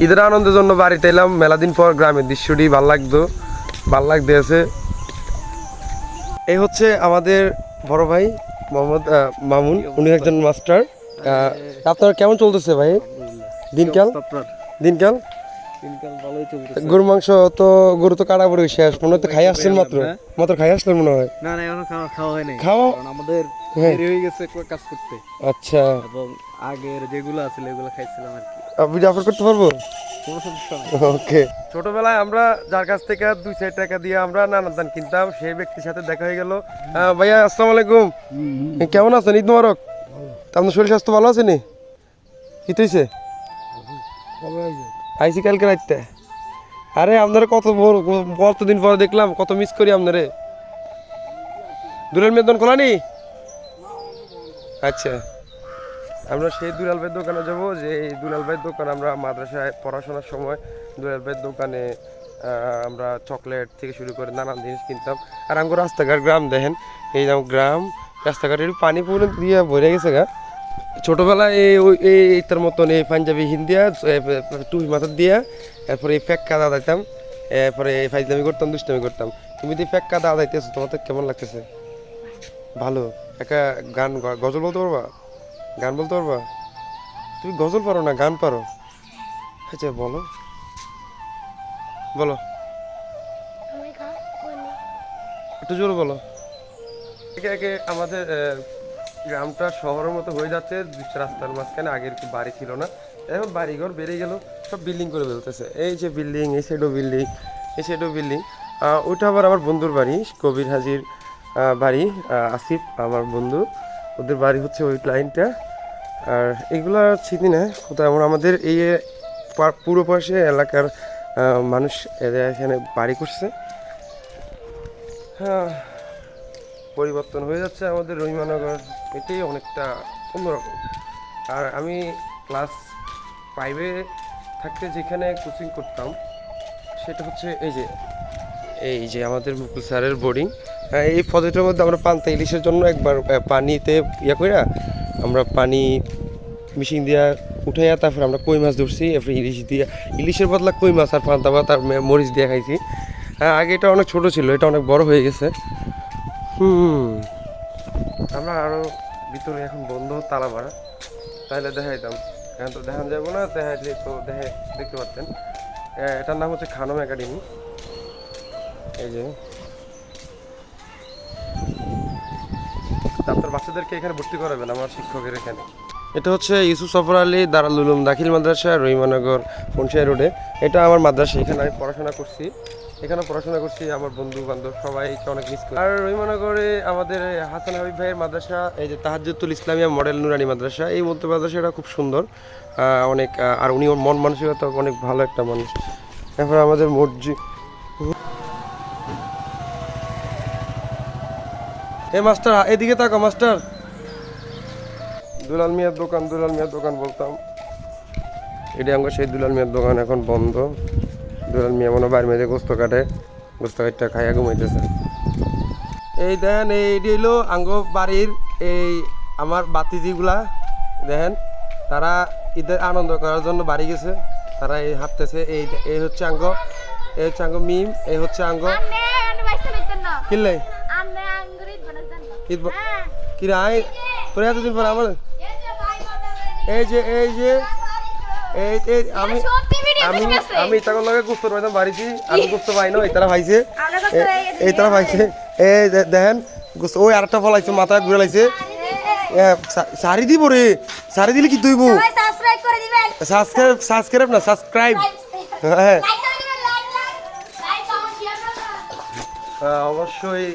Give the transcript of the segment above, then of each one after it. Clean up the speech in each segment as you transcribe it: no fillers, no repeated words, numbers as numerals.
ঈদের আনন্দের জন্য বাড়িতে এলাম, মেলা দিন পর গ্রামের দৃশ্যটি ভাল লাগতেছে। এই হচ্ছে আমাদের বড় ভাই মোহাম্মদ মামুন, উনি একজন মাস্টার। আপনার কেমন চলতেছে ভাই দিনকাল? দিনকাল ভালোই চলতেছে। গরু মাংস তো, গরু তো কাটা পড়ে শেষ, মনে হয় খাই আসছেন মাত্র খাই আসলেন মনে হয়। না এখনো খাওয়া হয় নাই, খাওয়া কারণ আমাদের দেরি হয়ে গেছে কাজ করতে। আচ্ছা, এবং আগের যেগুলো আছে এগুলো খাইছিলাম আর কি। ভিডিও আপলোড করতে পারবো? কোনো সমস্যা নাই। ওকে। ছোটবেলায় আমরা যার কাছ থেকে 2-4 টাকা দিয়ে আমরা নানা দান কিনতাম, সেই ব্যক্তির সাথে দেখা হয়ে গেল। ভাইয়া আসসালামু আলাইকুম, কেমন আছেন? ঈদ মোবারক। আপনার শরীর স্বাস্থ্য ভালো আছে নি? কি হয়েছে? আইসি কালকে রাইতে। আরে আপনারা কতদিন পরে দেখলাম, কত মিস করি আপনারে। দুলাল মেয়ের দোকান খোলা নি? আচ্ছা, আমরা সেই দুলাল ভাইয়ের দোকানে যাবো, যে এই দুলাল ভাইয়ের দোকান আমরা মাদ্রাসায় পড়াশোনার সময় দুলাল ভাইয়ের দোকানে আমরা চকলেট থেকে শুরু করে নানান জিনিস কিনতাম। আর আমাকে রাস্তাঘাট গ্রাম দেখেন, এই গ্রাম রাস্তাঘাটের পানি পুরো দিয়ে ভরে গেছে গা। ছোটোবেলায় এইটার মতন এই পাঞ্জাবি হিন্দিয়া টুপি মাথার দিয়া, এরপরে এই ফেক্কা দা দিতাম, এরপরে এই ফাইজলামি করতাম, দুষ্টামি করতাম। তুমি যদি ফেক্কা দা দিতেছো, তোমার তো কেমন লাগতেছে? ভালো। একটা গান গজল বলতে পারবা? গান বলতে পারবা? তুমি গজল পারো না, গান পারো? আচ্ছা বলো বলো, একটু জোরে বলো। একে একে আমাদের গ্রামটা শহরের মতো হয়ে যাচ্ছে, রাস্তার মাঝখানে আগের কি বাড়ি ছিল না, এখন বাড়িঘর বেড়ে গেল, সব বিল্ডিং করে ফেলতেছে। এই যে বিল্ডিং, এই সাইডও বিল্ডিং, এই সাইডও বিল্ডিং। ওইটা আবার আমার বন্ধুর বাড়ি, কবির হাজির বাড়ি, আসিফ আমার বন্ধু, ওদের বাড়ি হচ্ছে ওই লাইনটা। আর এগুলো স্মৃতি না কোথাও, আমাদের এই পুরো পাশে এলাকার মানুষ এরা এখানে বাড়ি করছে। হ্যাঁ, পরিবর্তন হয়ে যাচ্ছে আমাদের রহিমানগর, এটাই অনেকটা অন্যরকম। আর আমি ক্লাস 5-এ থাকতে যেখানে কোচিং করতাম, সেটা হচ্ছে এই যে আমাদের মুকুল স্যারের বোর্ডিং। এই প্রজেক্টের মধ্যে আমরা পান্তা ইলিশের জন্য একবার পানিতে কইরা আমরা পানি মেশিন দিয়া উঠাইয়া তারপরে আমরা কই মাছ ধরছি, এরপরে ইলিশের বদলা কই মাছ আর পান্তা ভাত আর মরিচ দিয়ে খাইছি। আগে এটা অনেক ছোট ছিল, এটা অনেক বড় হয়ে গেছে। আমরা আরও ভিতরে এখন বন্ধ তালা মারা, তাহলে দেখাইতাম। এখন তো দেখানো যাবো না, দেখাইলে তো দেখতে পারতেন। এটার নাম হচ্ছে খানম একাডেমি। এই যে আপনার বাচ্চাদেরকে এখানে ভর্তি করাবেন আমার শিক্ষকের এখানে। এটা হচ্ছে ইউসুফ সফর আলী দারুল উলুম দাখিল মাদ্রাসা, রহিমানগর ফোনশাই রোডে। এটা আমার মাদ্রাসা, এখানে আমি পড়াশোনা করছি, আমার বন্ধু বান্ধব সবাইকে অনেক মিস করি। আর রহিমানগরে আমাদের হাসান হাবিব ভাইয়ের মাদ্রাসা, এই যে তাহাজ্জুদুল ইসলামিয়া মডেল নুরানি মাদ্রাসা, এই মধ্য মাদ্রাসাটা খুব সুন্দর, অনেক। আর উনি মন মানসিকতা অনেক ভালো একটা মানুষ। তারপর আমাদের মসজিদ। এ মাস্টার এদিকে তাকাও মাস্টার। দুলাল মিয়ার দোকান বলতাম, এটি আমার সেই দুলাল মিয়ার দোকান, এখন বন্ধ। দুলাল মিয়া মনে বাইর মেয়েদের গোস্ত কাটটা খাইয়া ঘুমাইতেছে। এই দেখেন, এইটি হইলো আঙ্গ বাড়ির এই আমার বাতিজিগুলা দেখেন, তারা ঈদের আনন্দ করার জন্য বাড়ি গেছে, তারা এই হাঁটতেছে। এই হচ্ছে আঙ্গ মিম, এই হচ্ছে আঙ্গ কিনলে কিরে আই তোর এতদিন পর আমার আমি তখন লগে গুস্ত পাইতাম বাড়িছি, আমি গুস্ত পাই না, তারা ভাইছে এই দেখেন গুস্ত। ওই আরেকটা ফলাইছে, মাথায় ঘুরে লাইছে। সারি দিব রে, সারি দিলে কি তুইব? সাবস্ক্রাইব না, সাবস্ক্রাইব। হ্যাঁ অবশ্যই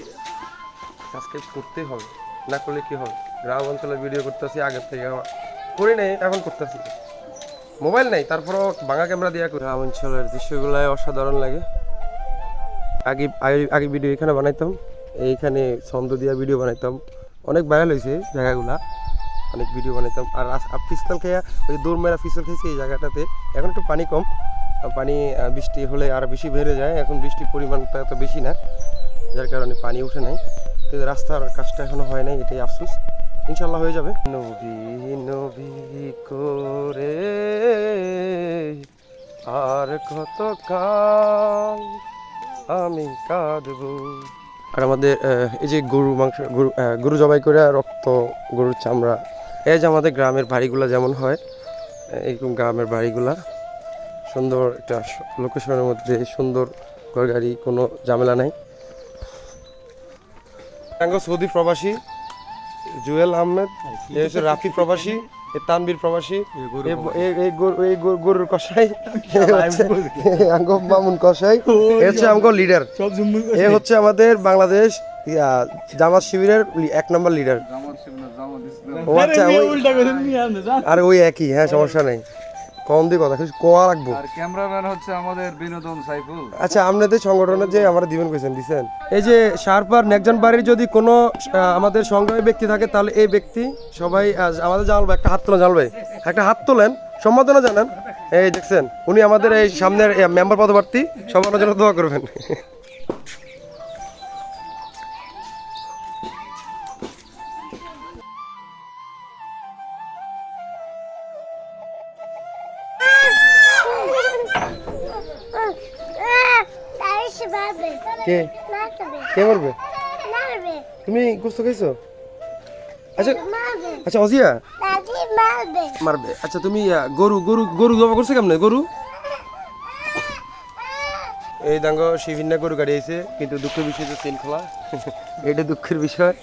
সাবস্ক্রাইব করতেই হবে, না করলে কি হবে? গ্রাম অঞ্চলে ভিডিও করতেছি, আগের থেকে করি নাই, এখন করতেছি। মোবাইল নেই, তারপরও বাংলা ক্যামেরা দিয়ে করি। গ্রাম অঞ্চলের দৃশ্যগুলো অসাধারণ লাগে। আগে ভিডিও এখানে বানাইতাম, এইখানে ছন্দ দিয়া ভিডিও বানাইতাম, অনেক ভাইরাল হয়েছে জায়গাগুলা, অনেক ভিডিও বানাইতাম। আর পিস্তল খেয়া ওই দৌড় মেরা পিস্তল খেয়েছি এই জায়গাটাতে। এখন একটু পানি কম, পানি বৃষ্টি হলে আর বেশি বেড়ে যায়, এখন বৃষ্টির পরিমাণটা এত বেশি না, যার কারণে পানি উঠে নাই। কিন্তু রাস্তার কাজটা এখনো হয় নাই, এটাই আফসোস। ইনশাল্লাহ হয়ে যাবে। নবী নবী করে আর কত কাল আমি কাঁদবো। আর আমাদের এই যে গরু মাংস, গরু জবাই করে রক্ত, গরুর চামড়া, এই যে আমাদের গ্রামের বাড়িগুলা যেমন হয় এইরকম গ্রামের বাড়িগুলা সুন্দর একটা লোকেশনের মধ্যে, সুন্দর ঘর গাড়ি, কোনো ঝামেলা নাই। সৌদি প্রবাসী জুয়েল আহমেদ, এ হচ্ছে রাফি প্রবাসী, এ তানবীর প্রবাসী, এই গরুর কসাই, আঙ্গো মামুন কসাই, এ হচ্ছে আমগো লিডার, এ হচ্ছে আমাদের বাংলাদেশ জামাত শিবিরের 1 নম্বর লিডার। ও আচ্ছা, আর ওই একই, হ্যাঁ সমস্যা নেই, কম দিয়ে কথা কিছু কোয়া রাখবো। আর ক্যামেরাম্যান হচ্ছে আমাদের বিনোদন সাইফুল। আচ্ছা, আপনাদের সংগঠনের যে আমরা দিবেন দিছেন, এই যে শারপার নেকজন বাড়ির যদি কোনো আমাদের সংগ্রামী ব্যক্তি থাকে, তাহলে এই ব্যক্তি সবাই আমাদের জানাল ভাই, একটা হাত তোলেন, জানাল ভাই একটা হাত তোলেন, সম্বোধনা জানান। এই দেখছেন, উনি আমাদের এই সামনের মেম্বার পদপ্রার্থী, সবার জন্য দোয়া করবেন। কে কে করবে? তুমি গোস্ত খাইছো? আচ্ছা আচ্ছা, অজিয়া মারবে। আচ্ছা, তুমি গরু গরু গরু জমা করছে কেমনে গরু? এই দাঙ্গ বিভিন্ন গরু গাড়ি আইছে, কিন্তু দুঃখের বিষয় তো চেন খোলা। এটা দুঃখের বিষয়।